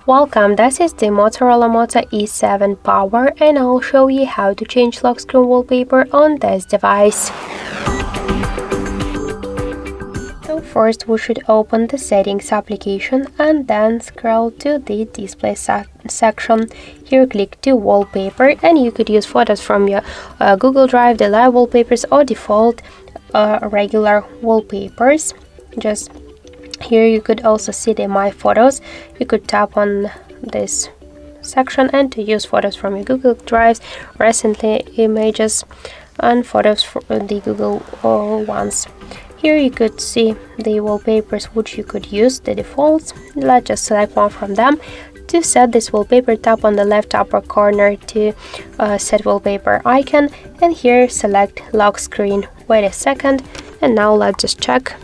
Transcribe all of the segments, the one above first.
Welcome, this is the Motorola Moto E7 Power and I'll show you how to change lock screen wallpaper on this device. So first we should open the settings application and then scroll to the display section. Here click to wallpaper and you could use photos from your Google Drive, the live wallpapers or default regular wallpapers. Just here you could also see the My Photos. You could tap on this section and to use photos from your Google Drives, recently images and photos from the Google ones. Here you could see the wallpapers which you could use, the defaults. Let's just select one from them. To set this wallpaper, tap on the left upper corner to set wallpaper icon and here select lock screen. Wait a second and now let's just check.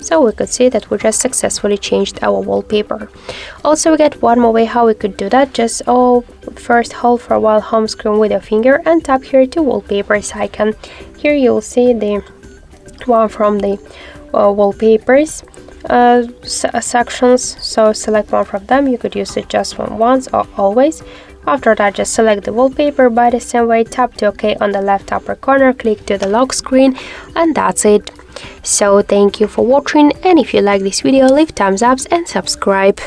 So we could see that we just successfully changed our wallpaper. Also we get one more way how we could do that. Just first hold for a while home screen with your finger and tap here to wallpapers icon. Here you'll see the one from the wallpapers sections, so select one from them. You could use it just once or always. After that, just select the wallpaper by the same way, tap to OK on the left upper corner, click to the lock screen, and that's it. So thank you for watching, and if you like this video, leave thumbs up and subscribe.